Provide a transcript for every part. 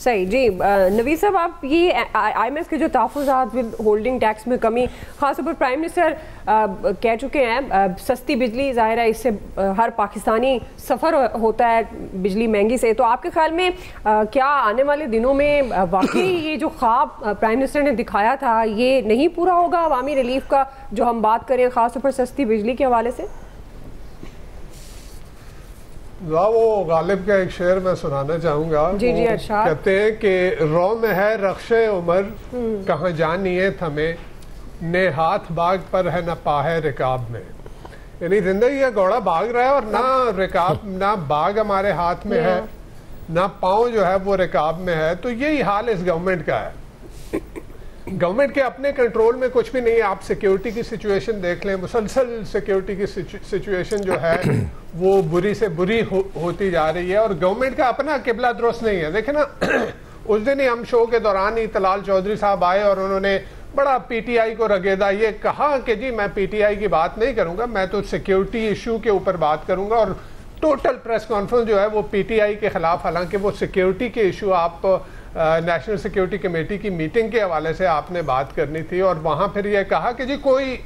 صحیح جی نوید صاحب آپ یہ IMF کے جو تحفظات ہولڈنگ ٹیکس میں کمی خاص طور پر پرائم منسٹر کہہ چکے ہیں سستی بجلی ظاہر ہے اس سے ہر پاکستانی سفر ہوتا ہے بجلی مہنگی سے، تو آپ کے خیال میں کیا آنے والے دنوں میں واقعی یہ جو خواب پرائم منسٹر نے دکھایا تھا یہ نہیں پورا ہوگا عوامی ریلیف کا جو ہم بات کریں خاص طور پر سستی بجلی کے حوالے سے؟ وہ غالب کا ایک شعر میں سنانا چاہوں گا. جی ارشاد. کہتے ہیں کہ رو میں ہے رخش عمر کہاں جانیے تھمیں، نے ہاتھ باغ پر ہے نہ پاہے رکاب میں. یعنی زندگی کا گھوڑا بھاگ رہا ہے اور نہ رکاب نہ باغ ہمارے ہاتھ میں ہے نہ پاؤں جو ہے وہ رکاب میں ہے. تو یہی حال اس گورنمنٹ کا ہے. گورنمنٹ کے اپنے کنٹرول میں کچھ بھی نہیں ہے. آپ سیکیورٹی کی سچویشن دیکھ لیں، مسلسل سیکیورٹی کی سچویشن جو ہے وہ بری سے بری ہوتی جا رہی ہے اور گورنمنٹ کا اپنا قبلہ درست نہیں ہے. دیکھیں نا اس دن ہی ہم شو کے دوران ہی طلال چودھری صاحب آئے اور انہوں نے بڑا پی ٹی آئی کو رگیدا یہ کہا کہ جی میں پی ٹی آئی کی بات نہیں کروں گا، میں تو سیکیورٹی ایشو کے اوپر بات کروں گا. اور ٹوٹل پریس کانفرنس جو ہے وہ پی ٹی آئی کے خلاف، حالانکہ وہ سیکیورٹی کے ایشو آپ نیشنل سیکیورٹی کمیٹی کی میٹنگ کے حوالے سے آپ نے بات کرنی تھی اور وہاں پھر یہ کہا کہ جی کوئی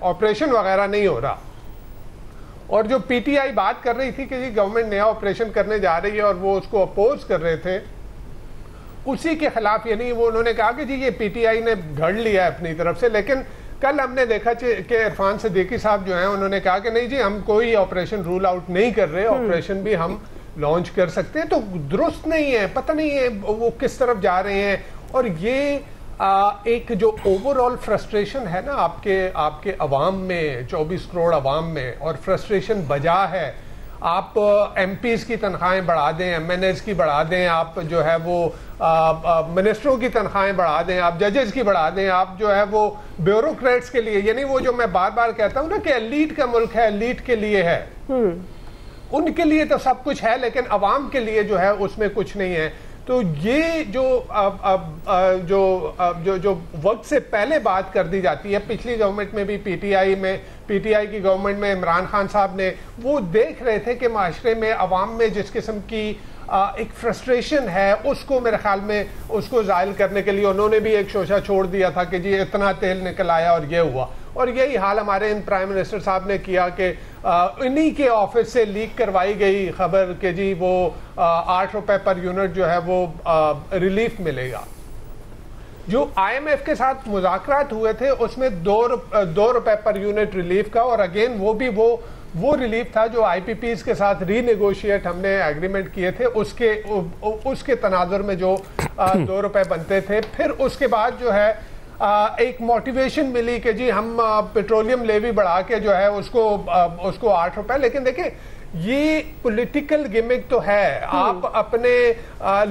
آپریشن وغیرہ نہیں ہو رہا. اور جو پی ٹی آئی بات کر رہی تھی کہ جی گورنمنٹ نیا آپریشن کرنے جا رہی ہے اور وہ اس کو اپوز کر رہے تھے، اسی کے خلاف یعنی وہ انہوں نے کہا کہ جی یہ پی ٹی آئی نے گھڑ لیا ہے اپنی طرف سے. لیکن کل ہم نے دیکھا کہ عرفان صدیقی صاحب جو ہیں انہوں نے کہا کہ نہیں جی ہم کوئی آپریشن رول آؤٹ نہیں کر رہے، آپریشن بھی ہم لانچ کر سکتے ہیں. تو درست نہیں ہے، پتہ نہیں ہے وہ کس طرف جا رہے ہیں. اور یہ ایک جو اوور آل فرسٹریشن ہے نا آپ کے عوام میں، 24 کروڑ عوام میں، اور فرسٹریشن بجا ہے. آپ ایم پیز کی تنخواہیں بڑھا دیں، ایم این ایز کی بڑھا دیں، آپ جو ہے وہ منسٹروں کی تنخواہیں بڑھا دیں، آپ ججز کی بڑھا دیں، آپ جو ہے وہ بیوروکریٹس کے لیے، یعنی وہ جو میں بار بار کہتا ہوں نا کہ ایلیٹ کا ملک ہے، ایلیٹ کے لیے ہے، ان کے لیے تو سب کچھ ہے لیکن عوام کے لیے جو ہے اس میں کچھ نہیں ہے. تو یہ جو وقت سے پہلے بات کر دی جاتی ہے، پچھلی گورنمنٹ میں بھی پی ٹی آئی کی گورنمنٹ میں عمران خان صاحب نے وہ دیکھ رہے تھے کہ معاشرے میں عوام میں جس قسم کی ایک فرسٹریشن ہے اس کو میرے خیال میں اس کو زائل کرنے کے لیے انہوں نے بھی ایک شوشہ چھوڑ دیا تھا کہ جی اتنا تیل نکل آیا اور یہ ہوا. اور یہی حال ہمارے ان پرائم منسٹر صاحب نے کیا کہ انہی کے آفس سے لیک کروائی گئی خبر کہ جی وہ 8 روپے پر یونٹ جو ہے وہ ریلیف ملے گا. جو آئی ایم ایف کے ساتھ مذاکرات ہوئے تھے اس میں 2 روپے پر یونٹ ریلیف کا، اور اگین وہ بھی وہ ریلیف تھا جو آئی پی پیز کے ساتھ ری نیگوشیٹ ہم نے ایگریمنٹ کیے تھے اس کے تناظر میں جو 2 روپے بنتے تھے. پھر اس کے بعد جو ہے ایک موٹیویشن ملی کہ جی ہم پیٹرولیم لیوی بڑھا کے جو ہے اس کو 8 روپے. لیکن دیکھیں یہ پولیٹیکل گمک تو ہے، آپ اپنے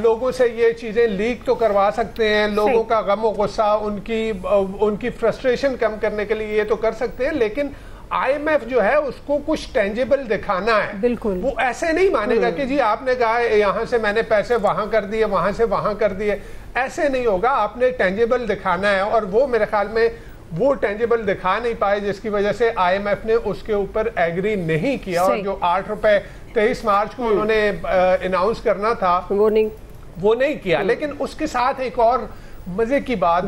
لوگوں سے یہ چیزیں لیک تو کروا سکتے ہیں، لوگوں کا غم و غصہ ان کی فرسٹریشن کم کرنے کے لیے یہ تو کر سکتے ہیں، لیکن آئی ایم ایف جو ہے اس کو کچھ ٹینجیبل دکھانا ہے. بالکل وہ ایسے نہیں مانے گا کہ جی آپ نے کہا یہاں سے میں نے پیسے وہاں کر دیے، وہاں سے وہاں کر دیے، ایسے نہیں ہوگا. آپ نے ٹینجیبل دکھانا ہے اور وہ میرے خیال میں وہ ٹینجیبل دکھا نہیں پائے جس کی وجہ سے آئی ایم ایف نے اس کے اوپر ایگری نہیں کیا. اور جو 8 روپے 23 مارچ کو انہوں نے اناؤنس کرنا تھا وہ نہیں کیا. لیکن اس کے ساتھ ایک اور مزے کی بات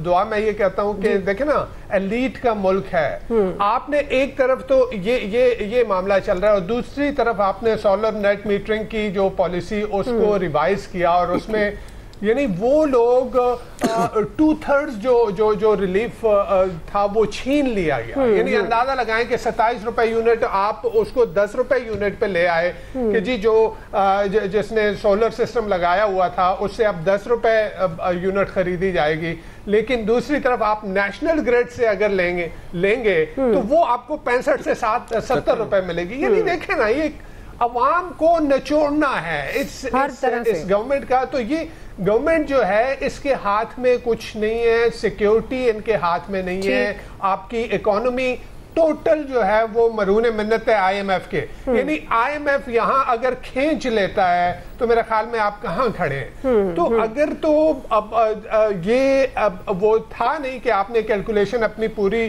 دعا میں یہ کہتا ہوں کہ دیکھیں نا ایلیٹ کا ملک ہے. آپ نے ایک طرف تو یہ معاملہ چل رہا ہے اور دوسری طرف آپ نے سولر نیٹ میٹرنگ کی جو پالیسی اس کو ریوائز کیا اور اس میں یعنی وہ لوگ 2/3 جو ریلیف تھا وہ چھین لیا گیا. یعنی اندازہ لگائیں کہ 27 روپے یونٹ آپ اس کو 10 روپے یونٹ پہ لے آئے کہ جی جس نے سولر سسٹم لگایا ہوا تھا اس سے اب 10 روپے یونٹ خریدی جائے گی. لیکن دوسری طرف آپ نیشنل گریڈ سے اگر لیں گے تو وہ آپ کو 65 سے 70 روپے ملے گی. یعنی دیکھیں نا یہ عوام کو نچوڑنا ہے اس گورنمنٹ کا. تو یہ گورنمنٹ جو ہے اس کے ہاتھ میں کچھ نہیں ہے، سیکیورٹی ان کے ہاتھ میں نہیں ہے، آپ کی اکانومی ٹوٹل جو ہے وہ مرہون منت ہے آئی ایم ایف کے. یعنی آئی ایم ایف یہاں اگر کھینچ لیتا ہے تو میرے خیال میں آپ کہاں کھڑے ہیں. تو اگر تو اب یہ وہ تھا نہیں کہ آپ نے کیلکولیشن اپنی پوری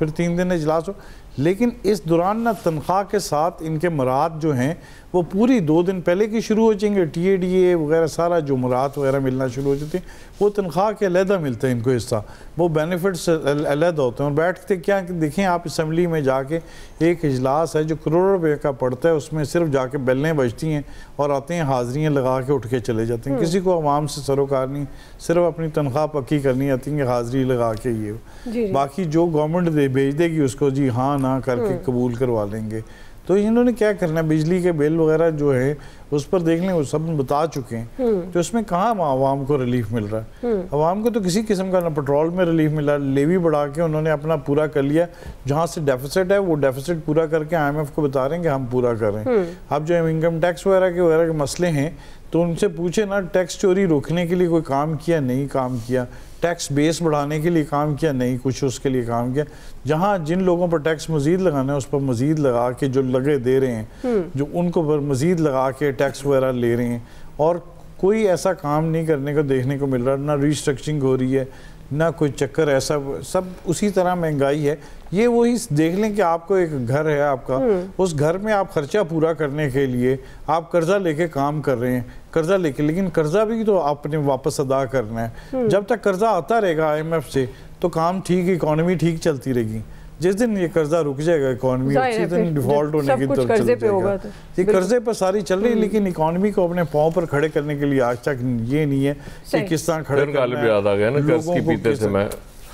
پھر 3 دن اجلاس ہو. لیکن اس دوران نہ تنخواہ کے ساتھ ان کے مراد جو ہیں وہ پوری 2 دن پہلے کی شروع ہو جائیں گے. ٹی اے ڈی اے وغیرہ سارا جو مراد وغیرہ ملنا شروع ہو جاتے ہیں, وہ تنخواہ کے علیحدہ ملتے ہیں ان کو حصہ, وہ بینیفٹس علیحدہ ہوتے ہیں. اور بیٹھتے کیا دیکھیں آپ اسمبلی میں جا کے ایک اجلاس ہے جو کروڑوں روپے کا پڑتا ہے, اس میں صرف جا کے بیلیں بجتی ہیں اور آتے ہیں, حاضریاں لگا کے اٹھ کے چلے جاتے ہیں. کسی کو عوام سے سروکار نہیں, صرف اپنی تنخواہ پکی کرنی آتی ہے, حاضری لگا کے یہ باقی جو گورنمنٹ بھیج دے گی اس کو جی ہاں نہ کر کے قبول کروا لیں گے. تو انہوں نے کیا کرنا ہے, بجلی کے بل وغیرہ جو ہے اس پر دیکھ لیں, وہ سب بتا چکے ہیں. تو اس میں کہاں عوام کو ریلیف مل رہا ہے؟ عوام کو تو کسی قسم کا نہ پٹرول میں ریلیف ملا. لیوی بڑھا کے انہوں نے اپنا پورا کر لیا, جہاں سے ڈیفیسٹ ہے وہ ڈیفیسٹ پورا کر کے آئی ایم ایف کو بتا رہے ہیں کہ ہم پورا کر رہے ہیں. اب جو انکم ٹیکس وغیرہ کے مسئلے ہیں تو ان سے پوچھے نا, ٹیکس چوری روکنے کے لیے کوئی کام کیا, نہیں کام کیا. ٹیکس بیس بڑھانے کے لیے کام کیا, نہیں کچھ اس کے لیے کام کیا. جہاں جن لوگوں پر ٹیکس مزید لگانا ہے اس پر مزید لگا کے جو لگے دے رہے ہیں, جو ان کو پر مزید لگا کے ٹیکس وغیرہ لے رہے ہیں. اور کوئی ایسا کام نہیں کرنے کو دیکھنے کو مل رہا, نہ ریسٹرکچرنگ ہو رہی ہے, نہ کوئی چکر ایسا, سب اسی طرح مہنگائی ہے. یہ وہی دیکھ لیں کہ آپ کو ایک گھر ہے آپ کا, اس گھر میں آپ خرچہ پورا کرنے کے لیے آپ قرضہ لے کے کام کر رہے ہیں, قرضہ لے کے, لیکن قرضہ بھی تو آپ نے واپس ادا کرنا ہے. جب تک قرضہ آتا رہے گا آئی ایم ایف سے تو کام ٹھیک, اکانومی ٹھیک چلتی رہے گی. جس دن یہ قرضہ رک جائے گا اکانومی اسی دن ڈیفالٹ ہونے کی طرف چل جائے گا. یہ قرضے پر ساری چل رہی ہے, لیکن اکانومی کو اپنے پاؤں پر کھڑے کرنے کے لیے آج تک یہ نہیں ہے کہ کس طرح کھڑے کرنا ہے.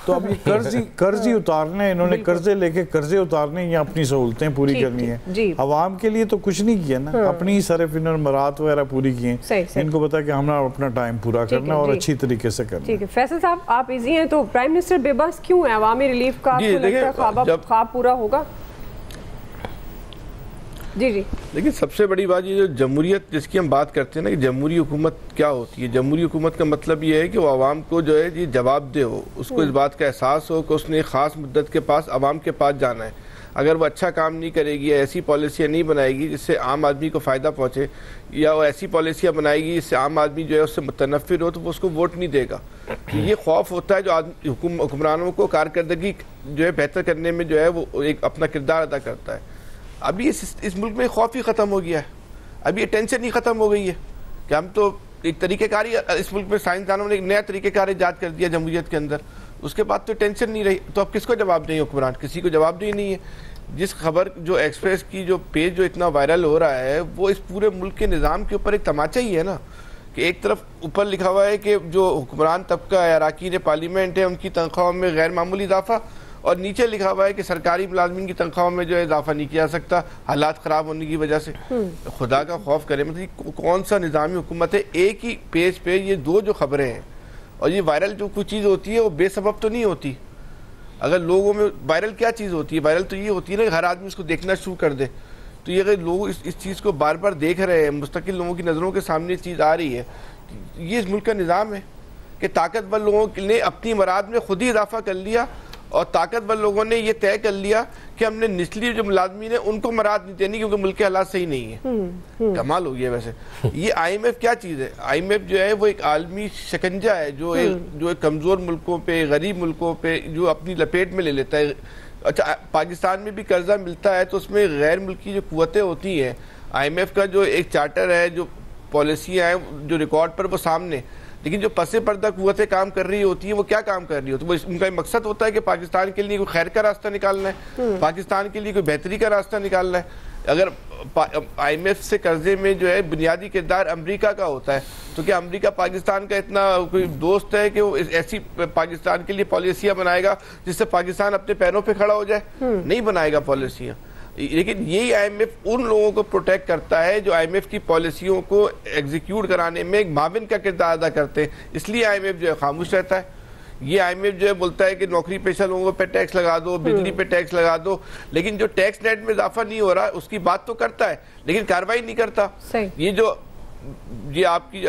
تو اب یہ قرض ہی اتارنا ہے, انہوں نے قرضے لے کے قرضے اتارنے یا اپنی سہولتیں پوری کرنی ہے. عوام کے لیے تو کچھ نہیں کیا نا, اپنی ہی صرف انہوں نے مراد وغیرہ پوری کی ہیں. ان کو پتا کہ ہمیں اپنا ٹائم پورا کرنا اور اچھی طریقے سے کرنا. ٹھیک ہے فیصل صاحب, آپ ایزی ہیں, تو پرائم منسٹر بے بس کیوں ہے؟ عوامی ریلیف کا آپ کو لگتا ہے خواب پورا ہوگا؟ جی لیکن سب سے بڑی بات یہ جو جمہوریت جس کی ہم بات کرتے ہیں نا کہ جمہوری حکومت کیا ہوتی ہے, جمہوری حکومت کا مطلب یہ ہے کہ وہ عوام کو جو ہے یہ جواب دہ ہو, اس کو اس بات کا احساس ہو کہ اس نے ایک خاص مدت کے پاس عوام کے پاس جانا ہے. اگر وہ اچھا کام نہیں کرے گی, ایسی پالیسیاں نہیں بنائے گی جس سے عام آدمی کو فائدہ پہنچے, یا وہ ایسی پالیسیاں بنائے گی جس سے عام آدمی جو ہے اس سے متنفر ہو, تو وہ اس کو ووٹ نہیں دے گا. یہ خوف ہوتا ہے جو حکمرانوں کو کارکردگی جو ہے بہتر کرنے میں جو ہے وہ ایک اپنا کردار ادا کرتا ہے. ابھی اس ملک میں خوف ہی ختم ہو گیا ہے, ابھی یہ ٹینشن ہی ختم ہو گئی ہے کہ ہم تو ایک طریقہ کاری, اس ملک میں سائنسدانوں نے ایک نیا طریقہ کار ایجاد کر دیا جمہوریت کے اندر, اس کے بعد تو ٹینشن نہیں رہی. تو اب کس کو جواب دیں حکمران؟ کسی کو جواب دہی نہیں ہے. جس خبر جو ایکسپریس کی جو پیج جو اتنا وائرل ہو رہا ہے وہ اس پورے ملک کے نظام کے اوپر ایک تماچا ہی ہے نا, کہ ایک طرف اوپر لکھا ہوا ہے کہ جو حکمران طبقہ اراکین پارلیمنٹ ہے ان کی تنخواہوں میں غیر معمولی اضافہ, اور نیچے لکھا ہوا ہے کہ سرکاری ملازمین کی تنخواہوں میں جو ہے اضافہ نہیں کیا سکتا حالات خراب ہونے کی وجہ سے. خدا کا خوف کرے, مطلب کون سا نظامی حکومت ہے؟ ایک ہی پیج پہ یہ دو جو خبریں ہیں, اور یہ وائرل جو کوئی چیز ہوتی ہے وہ بے سبب تو نہیں ہوتی. اگر لوگوں میں وائرل کیا چیز ہوتی ہے؟ وائرل تو یہ ہوتی ہے نا کہ ہر آدمی اس کو دیکھنا شروع کر دے. تو یہ اگر لوگ اس چیز کو بار بار دیکھ رہے ہیں, مستقل لوگوں کی نظروں کے سامنے یہ چیز آ رہی ہے, یہ اس ملک کا نظام ہے کہ طاقتور لوگوں نے اپنی مراد میں خود ہی اضافہ کر لیا, اور طاقتور لوگوں نے یہ طے کر لیا کہ ہم نے نچلی جو ملازمین ہیں ان کو مراد نہیں دینی کیونکہ ملک کے حالات صحیح نہیں ہیں. کمال ہو گیا. ویسے یہ آئی ایم ایف کیا چیز ہے؟ آئی ایم ایف جو ہے وہ ایک عالمی شکنجہ ہے جو ایک کمزور ملکوں پہ, غریب ملکوں پہ جو اپنی لپیٹ میں لے لیتا ہے. اچھا, پاکستان میں بھی قرضہ ملتا ہے تو اس میں غیر ملکی جو قوتیں ہوتی ہیں, آئی ایم ایف کا جو ایک چارٹر ہے, جو پالیسیاں ہیں جو ریکارڈ پر وہ سامنے, لیکن جو پس پردہ قوتیں کام کر رئی ہوتی ہیں وہ کیا کام کر رہی ہوتی ہے؟ ان کا مقصد ہوتا ہے کہ پاکستان کے لیے کوئی خیر کا راستہ نکالنا ہے, پاکستان کے لیے کوئی بہتری کا راستہ نکالنا ہے. اگر آئی ایم ایف سے قرضے میں جو ہے بنیادی کردار امریکہ کا ہوتا ہے, تو کیا امریکہ پاکستان کا اتنا کوئی دوست ہے کہ وہ ایسی پاکستان کے لیے پالیسیاں بنائے گا جس سے پاکستان اپنے پیروں پہ کھڑا ہو جائے؟ نہیں بنائے گا پالیسیاں. لیکن یہی آئی ایم ایف ان لوگوں کو پروٹیکٹ کرتا ہے جو آئی ایم ایف کی پالیسیوں کو ایگزیکیوٹ کرانے میں ایک معاون کا کردار ادا کرتے ہیں. اس لیے آئی ایم ایف جو ہے خاموش رہتا ہے. یہ آئی ایم ایف جو ہے بولتا ہے کہ نوکری پیشہ لوگوں پہ ٹیکس لگا دو, بجلی پہ ٹیکس لگا دو, لیکن جو ٹیکس نیٹ میں اضافہ نہیں ہو رہا اس کی بات تو کرتا ہے لیکن کارروائی نہیں کرتا. یہ جو یہ آپ کی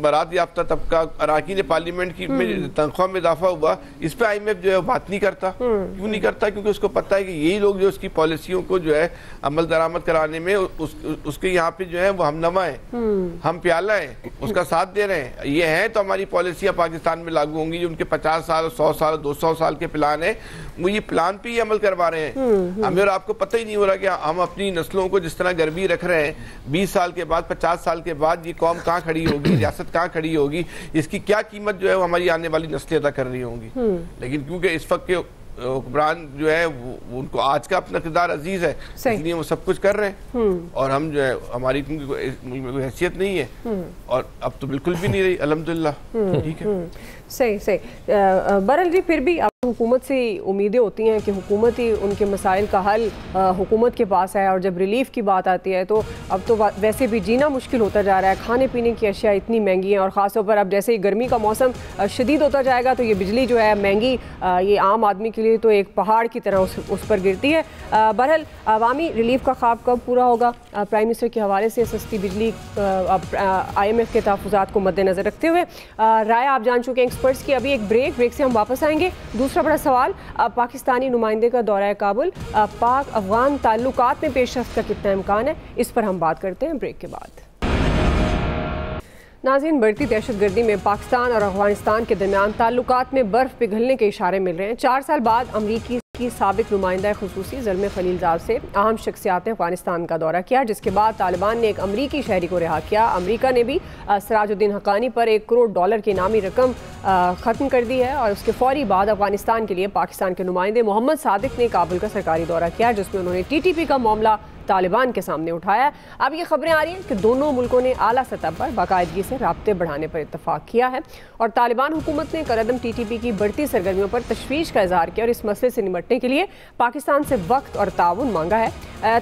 برات یافتہ طبقہ اراکین پارلیمنٹ کی تنخواہ میں اضافہ ہوا، اس پہ IMF جو ہے بات نہیں کرتا. کیوں نہیں کرتا؟ کیونکہ اس کو پتہ ہے کہ یہی لوگ جو اس کی پالیسیوں کو جو ہے عمل درآمد کرانے میں اس کے یہاں پہ جو ہے وہ ہم نوا ہیں، ہم پیالہ ہیں، اس کا ساتھ دے رہے ہیں. یہ ہیں تو ہماری پالیسیاں پاکستان میں لاگو ہوں گی. جو ان کے 50 سال 100 سال 200 سال کے پلان ہیں، وہ یہ پلان پہ ہی عمل کروا رہے ہیں. ہمیں اور آپ کو پتہ ہی نہیں ہو رہا کہ ہم اپنی نسلوں کو جس طرح گربی رکھ رہے ہیں، 20 سال کے بعد 50 سال کے بعد یہ قوم کہاں کھڑی ہوگی، ریاست کہاں کھڑی ہوگی، اس کی کیا قیمت جو ہے وہ ہماری آنے والی نسلیں ادا کر رہی ہوں گی. لیکن کیونکہ اس وقت کے حکمران جو ہے ان کو آج کا اپنا کردار عزیز ہے، اس لیے وہ سب کچھ کر رہے ہیں. اور ہم جو ہے ہماری کیونکہ ملک میں کوئی حیثیت نہیں ہے، اور اب تو بالکل بھی نہیں رہی الحمدللہ. ٹھیک ہے، صحیح. برل جی پھر بھی اب حکومت سے امیدیں ہوتی ہیں کہ حکومت ہی ان کے مسائل کا حل حکومت کے پاس ہے، اور جب ریلیف کی بات آتی ہے تو اب تو ویسے بھی جینا مشکل ہوتا جا رہا ہے. کھانے پینے کی اشیاء اتنی مہنگی ہیں، اور خاص طور پر اب جیسے ہی گرمی کا موسم شدید ہوتا جائے گا تو یہ بجلی جو ہے مہنگی یہ عام آدمی کے لیے تو ایک پہاڑ کی طرح اس پر گرتی ہے. بہرحال عوامی ریلیف کا خواب کب پورا ہوگا؟ پرائم منسٹر کے حوالے سے سستی بجلی IMF کے تحفظات کو مد نظر رکھتے ہوئے رائے آپ جان چکے ہیں ایکسپرٹس کی. ابھی ایک بریک سے ہم واپس آئیں گے. دوسرا بڑا سوال، پاکستانی نمائندے کا دورہ کابل، پاک افغان تعلقات میں پیش رفت کا کتنا امکان ہے، اس پر ہم بات کرتے ہیں بریک کے بعد. ناظرین، بڑھتی دہشت گردی میں پاکستان اور افغانستان کے درمیان تعلقات میں برف پگھلنے کے اشارے مل رہے ہیں. 4 سال بعد امریکی کی سابق نمائندہ خصوصی زلمے خلیلزاد سے اہم شخصیات نے افغانستان کا دورہ کیا، جس کے بعد طالبان نے ایک امریکی شہری کو رہا کیا. امریکہ نے بھی سراج الدین حقانی پر $1 کروڑ کی انعامی رقم ختم کر دی ہے، اور اس کے فوری بعد افغانستان کے لیے پاکستان کے نمائندے محمد صادق نے کابل کا سرکاری دورہ کیا، جس میں انہوں نے TTP کا معاملہ طالبان کے سامنے اٹھایا. اب یہ خبریں آ رہی ہیں کہ دونوں ملکوں نے اعلیٰ سطح پر باقاعدگی سے رابطے بڑھانے پر اتفاق کیا ہے، اور طالبان حکومت نے کالعدم TTP کی بڑھتی سرگرمیوں پر تشویش کا اظہار کیا اور اس مسئلے سے نمٹنے کے لیے پاکستان سے وقت اور تعاون مانگا ہے.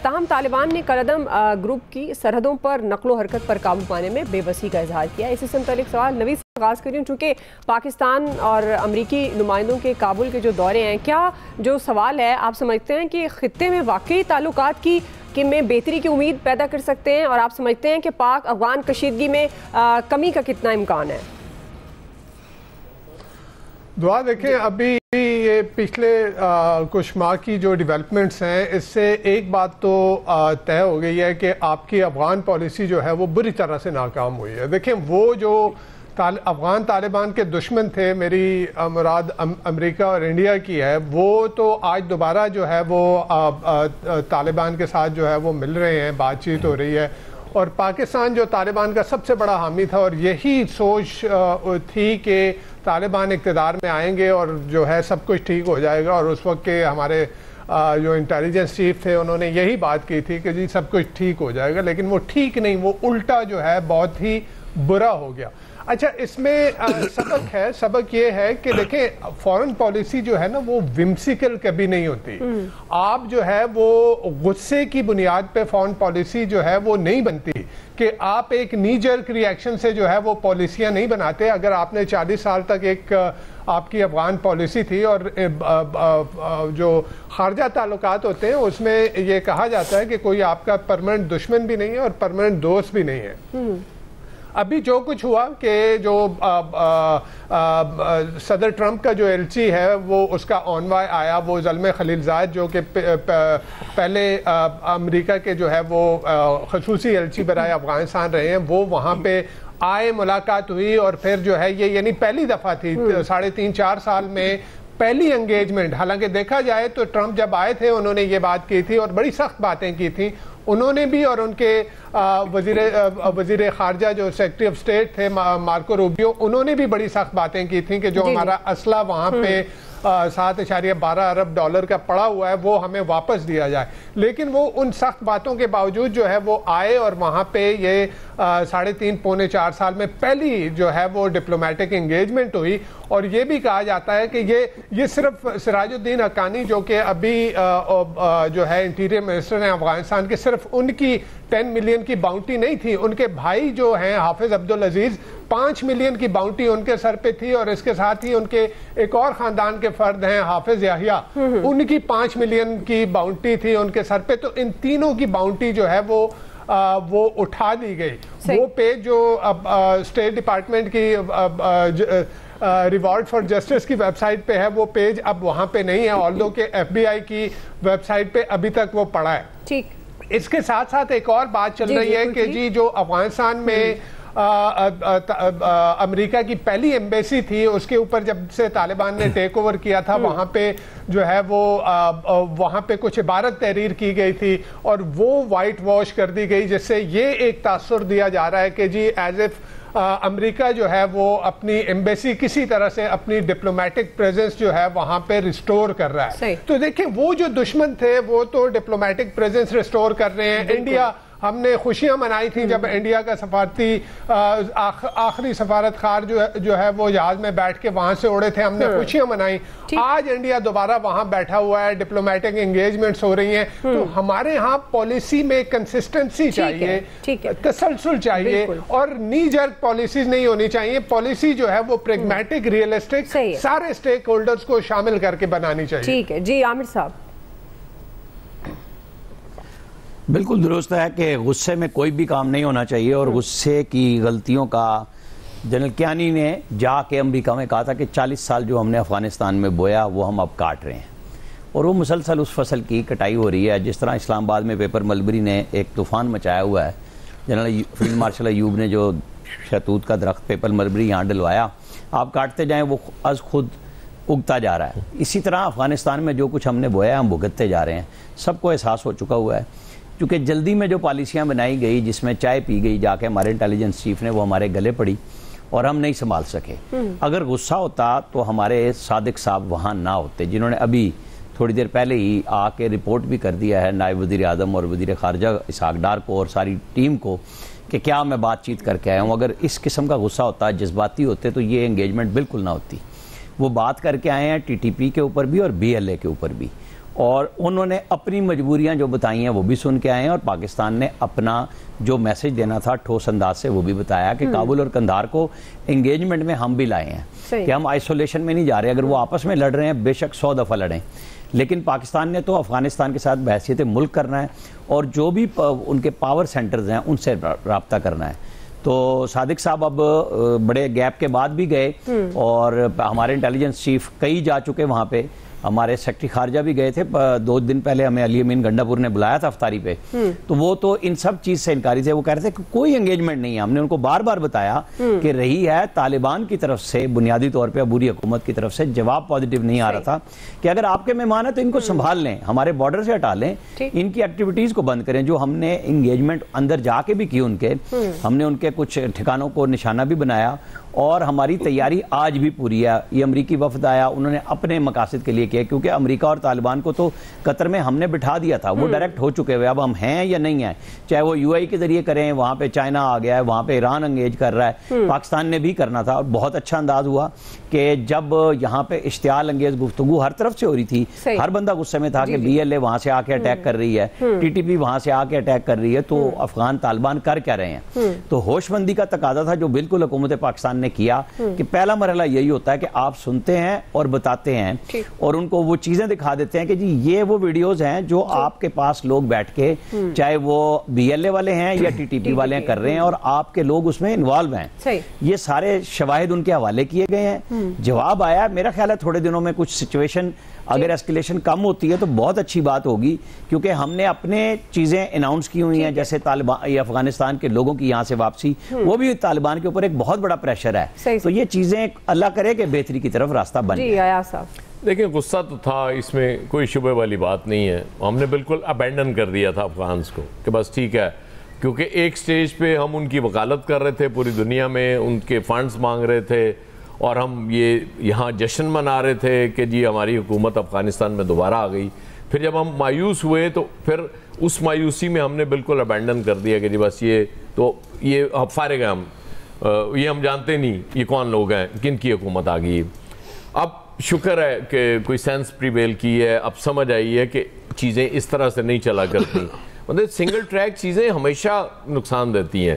تاہم طالبان نے کالعدم گروپ کی سرحدوں پر نقل و حرکت پر قابو پانے میں بے بسی کا اظہار کیا. اسی سے متعلق سوال نوید سے آغاز کر رہی ہوں. چونکہ پاکستان اور امریکی نمائندوں کے کابل کے جو دورے ہیں، کیا جو سوال ہے آپ سمجھتے ہیں کہ خطے میں واقعی تعلقات کی میں بہتری کی امید پیدا کر سکتے ہیں، اور آپ سمجھتے ہیں کہ پاک افغان کشیدگی میں کمی کا کتنا امکان ہے؟ دعا دیکھیں، ابھی یہ پچھلے کچھ ماہ کی جو ڈیولپمنٹس ہیں، اس سے ایک بات تو طے ہو گئی ہے کہ آپ کی افغان پالیسی جو ہے وہ بری طرح سے ناکام ہوئی ہے. دیکھیں، وہ جو افغان طالبان کے دشمن تھے، میری مراد امریکہ اور انڈیا کی ہے، وہ تو آج دوبارہ جو ہے وہ طالبان کے ساتھ جو ہے وہ مل رہے ہیں، بات چیت ہو رہی ہے. اور پاکستان جو طالبان کا سب سے بڑا حامی تھا، اور یہی سوچ تھی کہ طالبان اقتدار میں آئیں گے اور جو ہے سب کچھ ٹھیک ہو جائے گا. اور اس وقت کے ہمارے جو انٹیلیجنس چیف تھے، انہوں نے یہی بات کی تھی کہ جی سب کچھ ٹھیک ہو جائے گا، لیکن وہ ٹھیک نہیں، وہ الٹا جو ہے بہت ہی برا ہو گیا. اچھا، اس میں سبق یہ ہے کہ دیکھیں، فورن پالیسی جو ہے نا وہ ومسیکل کبھی نہیں ہوتی. آپ جو ہے وہ غصے کی بنیاد پہ فورن پالیسی جو ہے وہ نہیں بنتی، کہ آپ ایک نی جرک ری ایکشن سے جو ہے وہ پالیسیاں نہیں بناتے. اگر آپ نے 40 سال تک ایک آپ کی افغان پالیسی تھی، اور جو خارجہ تعلقات ہوتے ہیں اس میں یہ کہا جاتا ہے کہ کوئی آپ کا پرماننٹ دشمن بھی نہیں ہے اور پرماننٹ دوست بھی نہیں ہے. ابھی جو کچھ ہوا کہ جو صدر ٹرمپ کا جو ایلچی ہے وہ اس کا انوائے آیا، وہ زلمے خلیلزاد جو کہ پہلے امریکہ کے جو ہے وہ خصوصی ایلچی برائے افغانستان رہے ہیں، وہ وہاں پہ آئے، ملاقات ہوئی، اور پھر جو ہے یہ یعنی پہلی دفعہ تھی 3.5-4 سال میں پہلی انگیجمنٹ. حالانکہ دیکھا جائے تو ٹرمپ جب آئے تھے انہوں نے یہ بات کی تھی اور بڑی سخت باتیں کی تھیں انہوں نے بھی، اور ان کے وزیر خارجہ جو سیکرٹری آف اسٹیٹ تھے مارکو روبیو، انہوں نے بھی بڑی سخت باتیں کی تھیں کہ جو ہمارا اسلحہ وہاں پہ $7.12 ارب کا پڑا ہوا ہے وہ ہمیں واپس دیا جائے. لیکن وہ ان سخت باتوں کے باوجود جو ہے وہ آئے، اور وہاں پہ یہ 3.5-4 سال میں پہلی جو ہے وہ ڈپلومیٹک انگیجمنٹ ہوئی. اور یہ بھی کہا جاتا ہے کہ یہ صرف سراج الدین حقانی جو کہ ابھی جو ہے انٹیریئر منسٹر ہیں افغانستان کے، صرف ان کی 10 ملین کی باؤنٹی نہیں تھی، ان کے بھائی جو ہیں حافظ عبدالعزیز 5 ملین کی باؤنٹی ان کے سر پہ تھی، اور اس کے ساتھ ہی ان کے ایک اور خاندان کے فرد ہیں حافظ یحییٰ، ان کی 5 ملین کی باؤنٹی تھی ان کے سر پہ. تو ان تینوں کی باؤنٹی جو ہے وہ وہ اٹھا دی گئی۔ وہ پیج جو اسٹیٹ ڈپارٹمنٹ کی ریوارڈ فار جسٹس کی ویب سائٹ پہ ہے، وہ پیج اب وہاں پہ نہیں ہے، آلدو کہ FBI کی ویب سائٹ پہ ابھی تک وہ پڑا ہے۔ ٹھیک، اس کے ساتھ ساتھ ایک اور بات چل رہی ہے کہ جی جو افغانستان میں امریکہ کی پہلی ایمبیسی تھی، اس کے اوپر جب سے طالبان نے ٹیک اوور کیا تھا، وہاں پہ جو ہے وہ وہاں پہ کچھ عبارت تحریر کی گئی تھی اور وہ وائٹ واش کر دی گئی، جس سے یہ ایک تاثر دیا جا رہا ہے کہ جی ایز اف امریکہ جو ہے وہ اپنی ایمبیسی کسی طرح سے اپنی ڈپلومیٹک پریزنس جو ہے وہاں پہ ریسٹور کر رہا ہے۔ تو دیکھیں وہ جو دشمن تھے وہ تو ڈپلومیٹک پریزنس ریسٹور کر رہے ہیں۔ انڈیا، ہم نے خوشیاں منائی تھیں جب انڈیا کا سفارتی آخری سفارت خار جو ہے وہ جہاز میں بیٹھ کے وہاں سے اڑے تھے، ہم نے خوشیاں منائی۔ آج انڈیا دوبارہ وہاں بیٹھا ہوا ہے، ڈپلومیٹک انگیجمنٹس ہو رہی ہیں، تو ہمارے ہاں پالیسی میں کنسسٹنسی چاہیے، تسلسل چاہیے، اور نی جرک پالیسیز نہیں ہونی چاہیے۔ پالیسی جو ہے وہ پریگمیٹک، ریئلسٹک، سارے سٹیک ہولڈرز کو شامل کر کے بنانی چاہیے۔ ٹھیک ہے جی عامر صاحب۔ بالکل درست ہے کہ غصے میں کوئی بھی کام نہیں ہونا چاہیے، اور غصے کی غلطیوں کا جنرل کیانی نے جا کے امریکہ میں کہا تھا کہ 40 سال جو ہم نے افغانستان میں بویا وہ ہم اب کاٹ رہے ہیں، اور وہ مسلسل اس فصل کی کٹائی ہو رہی ہے۔ جس طرح اسلام آباد میں پیپر ملبری نے ایک طوفان مچایا ہوا ہے، جنرل فیلڈ مارشل ایوب نے جو شہتوت کا درخت پیپر ملبری یہاں ڈلوایا، آپ کاٹتے جائیں وہ از خود اگتا جا رہا ہے۔ اسی طرح افغانستان میں جو کچھ ہم نے بویا ہم بھگتتے جا رہے ہیں، سب کو احساس ہو چکا ہوا ہے، کیونکہ جلدی میں جو پالیسیاں بنائی گئی، جس میں چائے پی گئی جا کے ہمارے انٹیلیجنس چیف نے، وہ ہمارے گلے پڑی اور ہم نہیں سنبھال سکے۔ اگر غصہ ہوتا تو ہمارے صادق صاحب وہاں نہ ہوتے، جنہوں نے ابھی تھوڑی دیر پہلے ہی آ کے رپورٹ بھی کر دیا ہے نائب وزیر اعظم اور وزیر خارجہ اسحاق ڈار کو اور ساری ٹیم کو کہ کیا میں بات چیت کر کے آیا ہوں۔ اگر اس قسم کا غصہ ہوتا، جذباتی ہوتے، تو یہ انگیجمنٹ بالکل نہ ہوتی۔ وہ بات کر کے آئے ہیں TTP کے اوپر بھی اور BLA کے اوپر بھی، اور انہوں نے اپنی مجبوریاں جو بتائی ہیں وہ بھی سن کے آئے ہیں، اور پاکستان نے اپنا جو میسج دینا تھا ٹھوس انداز سے وہ بھی بتایا کہ کابل اور قندھار کو انگیجمنٹ میں ہم بھی لائے ہیں، کہ ہم آئسولیشن میں نہیں جا رہے۔ اگر وہ آپس میں لڑ رہے ہیں بے شک 100 دفعہ لڑیں، لیکن پاکستان نے تو افغانستان کے ساتھ بحیثیت ملک کرنا ہے، اور جو بھی ان کے پاور سینٹرز ہیں ان سے رابطہ کرنا ہے۔ تو صادق صاحب اب بڑے گیپ کے بعد بھی گئے، اور ہمارے انٹیلیجنس چیف کئی جا چکے وہاں پہ، ہمارے سیکرٹری خارجہ بھی گئے تھے 2 دن پہلے، ہمیں علی امین گنڈا پور نے بلایا تھا افطاری پہ، تو وہ تو ان سب چیز سے انکاری تھے۔ وہ کہہ رہے تھے کہ کوئی انگیجمنٹ نہیں ہے، ہم نے ان کو بار بار بتایا کہ رہی ہے طالبان کی طرف سے بنیادی طور پہ عبوری حکومت کی طرف سے جواب پازیٹیو نہیں آ رہا تھا کہ اگر آپ کے مہمان ہیں تو ان کو سنبھال لیں، ہمارے بارڈر سے ہٹا لیں، ان کی ایکٹیویٹیز کو بند کریں۔ جو ہم نے انگیجمنٹ اندر جا کے بھی کی ان کے، ہم نے ان کے کچھ ٹھکانوں کو نشانہ بھی بنایا، اور ہماری تیاری آج بھی پوری ہے۔ یہ امریکی وفد آیا، انہوں نے اپنے مقاصد کے لیے کیا، کیونکہ امریکہ اور طالبان کو تو قطر میں ہم نے بٹھا دیا تھا، وہ ڈائریکٹ ہو چکے ہوئے، اب ہم ہیں یا نہیں ہیں، چاہے وہ UAE کے ذریعے کریں، وہاں پہ چائنا آ گیا ہے، وہاں پہ ایران انگیج کر رہا ہے، پاکستان نے بھی کرنا تھا۔ اور بہت اچھا انداز ہوا کہ جب یہاں پہ اشتعال انگیز گفتگو ہر طرف سے ہو رہی تھی، ہر بندہ غصے میں تھا کہ BLA وہاں سے آ کے اٹیک کر رہی ہے، TTP وہاں سے آ کے اٹیک کر رہی ہے، تو افغان طالبان کر کیا رہے ہیں؟ تو ہوش مندی کا تقاضا تھا جو بالکل حکومت پاکستان نے کیا، کہ پہلا مرحلہ یہی ہوتا ہے کہ آپ سنتے ہیں اور بتاتے ہیں، اور ان کو وہ چیزیں دکھا دیتے ہیں کہ جی یہ وہ ویڈیوز ہیں جو آپ کے پاس لوگ بیٹھ کے، چاہے وہ BLA والے ہیں یا TTP والے ہیں، کر رہے ہیں، اور آپ کے لوگ اس میں انوالو ہیں۔ یہ سارے شواہد ان کے حوالے کیے گئے ہیں، جواب آیا۔ میرا خیال ہے تھوڑے دنوں میں کچھ سچویشن اگر ایسکیلیشن کم ہوتی ہے تو بہت اچھی بات ہوگی، کیونکہ ہم نے اپنے چیزیں اناؤنس کی ہوئی ہیں، جیسے طالبان یا افغانستان کے لوگوں کی یہاں سے واپسی، وہ بھی طالبان کے اوپر ایک بہت بڑا پریشر ہے، تو یہ چیزیں اللہ کرے کہ بہتری کی طرف راستہ بن جائے۔ جی ایاز صاحب، دیکھیں غصہ تو تھا، اس میں کوئی شبہ والی بات نہیں ہے، ہم نے بالکل ابینڈن کر دیا تھا افغانس کو کہ بس ٹھیک ہے، کیونکہ ایک سٹیج پہ ہم ان کی وکالت کر رہے تھے پوری دنیا میں، ان کے فنڈز مانگ رہے تھے، اور ہم یہاں جشن منا رہے تھے کہ جی ہماری حکومت افغانستان میں دوبارہ آ گئی۔ پھر جب ہم مایوس ہوئے تو پھر اس مایوسی میں ہم نے بالکل ابینڈن کر دیا کہ جی بس یہ فارغ ہے، یہ ہم جانتے نہیں یہ کون لوگ ہیں، کن کی حکومت آ گئی۔ اب شکر ہے کہ کوئی سینس پریویل کی ہے، اب سمجھ آئی ہے کہ چیزیں اس طرح سے نہیں چلا کرتی، مطلب سنگل ٹریک چیزیں ہمیشہ نقصان دیتی ہیں۔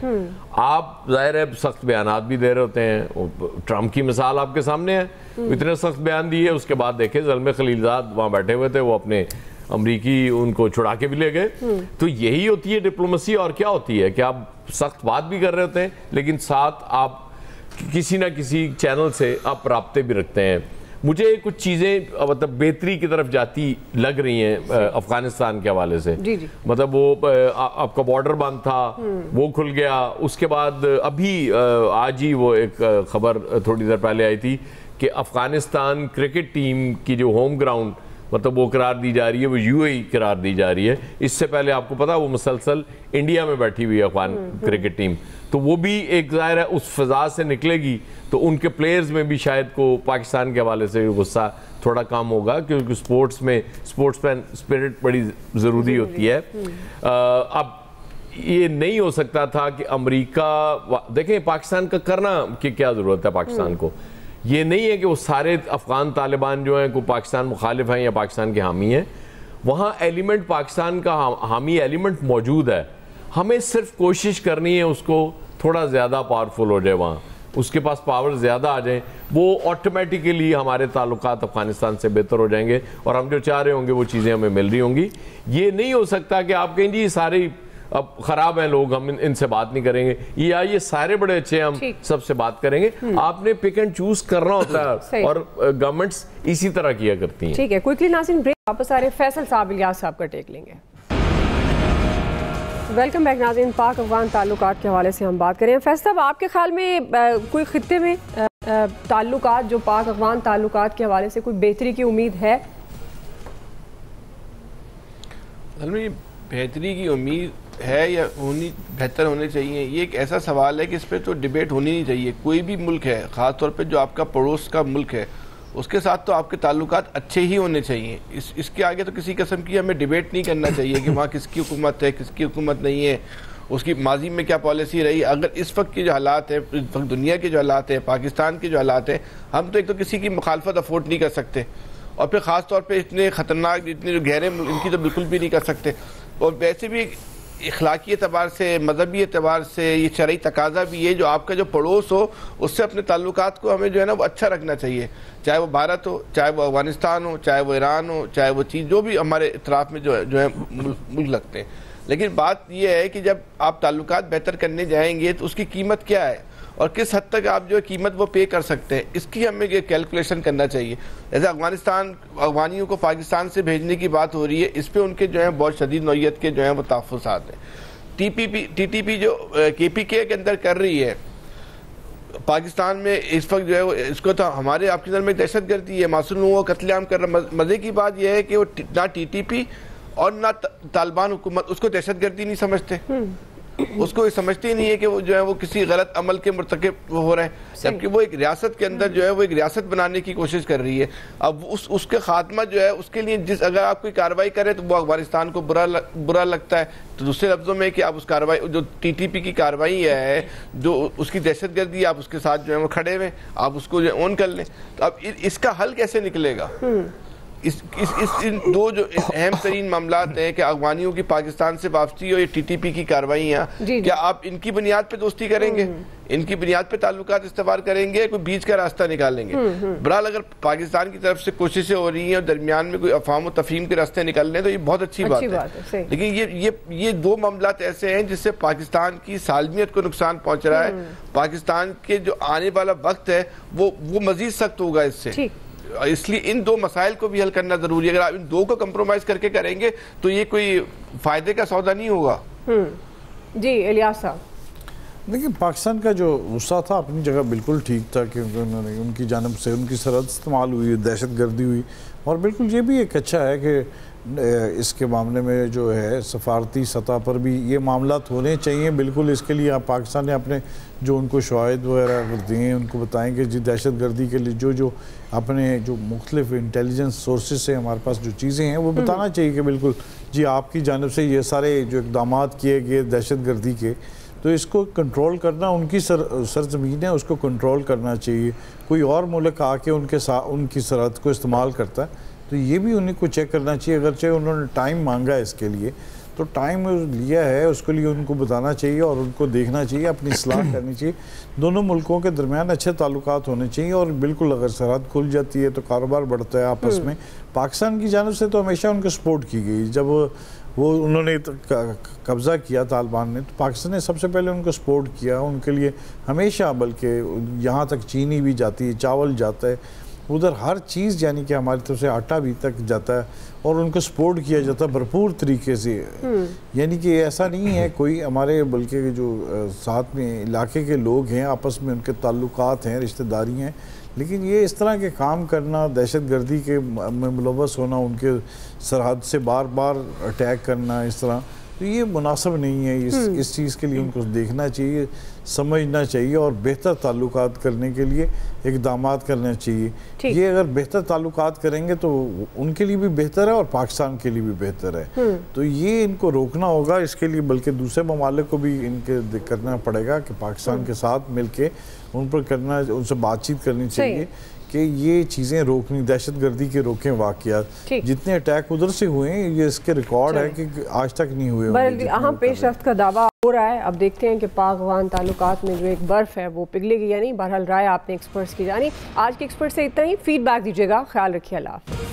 آپ ظاہر ہے سخت بیانات بھی دے رہے ہوتے ہیں، ٹرمپ کی مثال آپ کے سامنے ہے، اتنے سخت بیان دیے، اس کے بعد دیکھیں زلمے خلیلزاد وہاں بیٹھے ہوئے تھے، وہ اپنے امریکی ان کو چھڑا کے بھی لے گئے. تو یہی ہوتی ہے ڈپلومیسی. اور کیا ہوتی ہے کہ آپ سخت بات بھی کر رہے ہوتے ہیں لیکن ساتھ آپ کسی نہ کسی چینل سے آپ رابطے بھی رکھتے ہیں. مجھے کچھ چیزیں مطلب بہتری کی طرف جاتی لگ رہی ہیں افغانستان کے حوالے سے. مطلب وہ آپ کا بارڈر بند تھا, وہ کھل گیا. اس کے بعد ابھی آج ہی وہ ایک خبر تھوڑی دیر پہلے آئی تھی کہ افغانستان کرکٹ ٹیم کی جو ہوم گراؤنڈ مطلب وہ قرار دی جا رہی ہے, وہ UAE قرار دی جا رہی ہے. اس سے پہلے آپ کو پتا وہ مسلسل انڈیا میں بیٹھی ہوئی ہے افغان کرکٹ ٹیم. تو وہ بھی ایک ظاہر ہے اس فضا سے نکلے گی تو ان کے پلیئرز میں بھی شاید کو پاکستان کے حوالے سے غصہ تھوڑا کم ہوگا, کیونکہ سپورٹس میں سپورٹس مین اسپرٹ بڑی ضروری ہوتی ہے. اب یہ نہیں ہو سکتا تھا کہ امریکہ, دیکھیں پاکستان کا کرنا کہ کیا ضرورت ہے پاکستان کو. یہ نہیں ہے کہ وہ سارے افغان طالبان جو ہیں کو پاکستان مخالف ہیں یا پاکستان کے حامی ہیں. وہاں ایلیمنٹ پاکستان کا حامی ایلیمنٹ موجود ہے. ہمیں صرف کوشش کرنی ہے اس کو تھوڑا زیادہ پاورفل ہو جائے, وہاں اس کے پاس پاور زیادہ آ جائیں, وہ آٹومیٹیکلی ہمارے تعلقات افغانستان سے بہتر ہو جائیں گے اور ہم جو چاہ رہے ہوں گے وہ چیزیں ہمیں مل رہی ہوں گی. یہ نہیں ہو سکتا کہ آپ کہیں جی یہ سارے اب خراب ہیں لوگ, ہم ان سے بات نہیں کریں گے, یا یہ سارے بڑے اچھے ہم سب سے بات کریں گے. آپ نے پک اینڈ چوز کرنا ہوتا ہے اور گورنمنٹس اسی طرح کیا کرتی ہیں. ٹھیک ہے, کوئکلی ناظرین بریک, واپس آ رہے ہیں فیصل صاحب الیاس صاحب کا ٹیک لیں گے. ویلکم بیک ناظرین. پاک افغان تعلقات کے حوالے سے ہم بات کریں. فیصل صاحب آپ کے خیال میں کوئی خطے میں تعلقات جو پاک افغان تعلقات کے حوالے سے کوئی بہتری کی امید ہے؟ بہتری کی امید ہے یا بہتر ہونے چاہیے, یہ ایک ایسا سوال ہے کہ اس پہ تو ڈیبیٹ ہونی نہیں چاہیے. کوئی بھی ملک ہے, خاص طور پہ جو آپ کا پڑوس کا ملک ہے, اس کے ساتھ تو آپ کے تعلقات اچھے ہی ہونے چاہیے. اس کے آگے تو کسی قسم کی ہمیں ڈیبیٹ نہیں کرنا چاہیے کہ وہاں کس کی حکومت ہے کس کی حکومت نہیں ہے, اس کی ماضی میں کیا پالیسی رہی. اگر اس وقت کے جو حالات ہیں, اس وقت دنیا کے جو حالات ہیں, پاکستان کے جو حالات ہیں, ہم تو ایک تو کسی کی مخالفت افورڈ نہیں کر سکتے, اور پھر خاص طور پہ اتنے خطرناک اتنے جو گہرے ان کی تو بالکل بھی نہیں کر سکتے. اور ویسے بھی اخلاقی اعتبار سے, مذہبی اعتبار سے یہ شرعی تقاضا بھی ہے جو آپ کا جو پڑوس ہو اس سے اپنے تعلقات کو ہمیں جو ہے نا وہ اچھا رکھنا چاہیے, چاہے وہ بھارت ہو, چاہے وہ افغانستان ہو, چاہے وہ ایران ہو, چاہے وہ چیز جو بھی ہمارے اطراف میں جو ہے ملک لگتے ہیں. لیکن بات یہ ہے کہ جب آپ تعلقات بہتر کرنے جائیں گے تو اس کی قیمت کیا ہے اور کس حد تک آپ جو ہے قیمت وہ پے کر سکتے ہیں, اس کی ہمیں یہ کیلکولیشن کرنا چاہیے. جیسے افغانیوں کو پاکستان سے بھیجنے کی بات ہو رہی ہے, اس پہ ان کے جو ہیں بہت شدید نوعیت کے جو ہیں وہ تحفظات ہیں. ٹی پی جو KPK کے اندر کر رہی ہے پاکستان میں اس وقت جو ہے اس کو تو ہمارے آپ کی نظر میں دہشت گردی ہے, معصوم لوگوں کو قتل عام کر رہا. مزے کی بات یہ ہے کہ وہ نہ TTP اور نہ طالبان حکومت اس کو دہشت گردی نہیں سمجھتے, اس کو سمجھتے ہی نہیں ہے کہ وہ جو ہے وہ کسی غلط عمل کے مرتکب ہو رہا ہے, جبکہ وہ ایک ریاست کے اندر جو ہے وہ ایک ریاست بنانے کی کوشش کر رہی ہے. اب اس کے خاتمہ جو ہے اس کے لیے اگر آپ کوئی کارروائی کریں تو وہ افغانستان کو برا لگتا ہے. تو دوسرے لفظوں میں کہ آپ اس کارروائی جو TTP کی کارروائی ہے جو اس کی دہشت گردی, آپ اس کے ساتھ جو ہے وہ کھڑے ہوئے, آپ اس کو جو اون کر لیں. تو اب اس کا حل کیسے نکلے گا؟ ان دو جو اہم ترین معاملات ہیں کہ افغانیوں کی پاکستان سے واپسی اور یہ TTP کی کارروائیاں, کیا آپ ان کی بنیاد پہ دوستی کریں گے, ان کی بنیاد پہ تعلقات استوار کریں گے, کوئی بیچ کا راستہ نکالیں گے؟ بہرحال اگر پاکستان کی طرف سے کوششیں ہو رہی ہیں اور درمیان میں کوئی افہام و تفہیم کے راستے نکل رہے ہیں تو یہ بہت اچھی بات ہے. لیکن یہ دو معاملات ایسے ہیں جس سے پاکستان کی سالمیت کو نقصان پہنچ رہا ہے. پاکستان کے جو آنے والا وقت ہے وہ مزید سخت ہوگا اس سے, اس لیے ان دو مسائل کو بھی حل کرنا ضروری ہے. اگر آپ ان دو کو کمپرومائز کر کے کریں گے تو یہ کوئی فائدے کا سودا نہیں ہوگا. جی الیاس صاحب, دیکھیں پاکستان کا جو غصہ تھا اپنی جگہ بالکل ٹھیک تھا کہ انہوں نے ان کی جانب سے ان کی سرحد استعمال ہوئی, دہشت گردی ہوئی, اور بالکل یہ بھی ایک اچھا ہے کہ اس کے معاملے میں جو ہے سفارتی سطح پر بھی یہ معاملات ہونے چاہیے. بالکل اس کے لیے آپ پاکستان نے اپنے جو ان کو شواہد وغیرہ اگر دیں ان کو بتائیں کہ جی دہشت گردی کے لیے جو اپنے جو مختلف انٹیلیجنس سورسز سے ہمارے پاس جو چیزیں ہیں وہ بتانا چاہیے کہ بالکل جی آپ کی جانب سے یہ سارے جو اقدامات کیے گئے دہشت گردی کے, تو اس کو کنٹرول کرنا ان کی سرزمین ہے, اس کو کنٹرول کرنا چاہیے. کوئی اور ملک آ کے ان کی سرحد کو استعمال کرتا ہے تو یہ بھی انہیں کو چیک کرنا چاہیے. اگرچہ انہوں نے ٹائم مانگا ہے اس کے لیے, تو ٹائم لیا ہے اس کے لیے ان کو بتانا چاہیے اور ان کو دیکھنا چاہیے، اپنی اصلاح کرنی چاہیے، دونوں ملکوں کے درمیان اچھے تعلقات ہونے چاہیے، اور بالکل اگر سرحد کھل جاتی ہے تو کاروبار بڑھتا ہے آپس میں۔ پاکستان کی جانب سے تو ہمیشہ ان کو سپورٹ کی گئی، جب وہ انہوں نے قبضہ کیا طالبان نے، تو پاکستان نے سب سے پہلے ان کو سپورٹ کیا، ان کے لیے ہمیشہ، بلکہ یہاں تک چینی بھی جاتی ہے، چاول جاتا ہے، ادھر ہر چیز، یعنی کہ ہماری طرف سے آٹا بھی تک جاتا ہے، اور ان کو سپورٹ کیا جاتا ہے بھرپور طریقے سے۔ یعنی کہ ایسا نہیں ہے کوئی ہمارے، بلکہ جو ساتھ میں علاقے کے لوگ ہیں آپس میں ان کے تعلقات ہیں، رشتہ داری ہیں، لیکن یہ اس طرح کے کام کرنا، دہشت گردی کے میں ملوث ہونا، ان کے سرحد سے بار بار اٹیک کرنا اس طرح، تو یہ مناسب نہیں ہے۔ اس چیز کے لیے ان کو دیکھنا چاہیے، سمجھنا چاہیے، اور بہتر تعلقات کرنے کے لیے اقدامات کرنے چاہیے۔ یہ اگر بہتر تعلقات کریں گے تو ان کے لیے بھی بہتر ہے اور پاکستان کے لیے بھی بہتر ہے، تو یہ ان کو روکنا ہوگا۔ اس کے لیے بلکہ دوسرے ممالک کو بھی ان کے کرنا پڑے گا کہ پاکستان کے ساتھ مل کے ان پر کرنا، ان سے بات چیت کرنی چاہیے کہ یہ چیزیں روکنی، دہشت گردی کے روکیں واقعات۔ جتنے اٹیک ادھر سے ہوئے ہیں، یہ اس کے ریکارڈ ہے کہ آج تک نہیں ہوئے۔ اہم پیش رفت کا دعویٰ ہو رہا ہے، اب دیکھتے ہیں کہ پاک افغان تعلقات میں جو ایک برف ہے وہ پگھلے گی یا نہیں۔ بہرحال رائے آپ نے ایکسپرٹس کی جانی۔ آج کے ایکسپرٹ سے اتنا ہی، فیڈ بیک دیجیے گا، خیال رکھیے، اللہ حافظ۔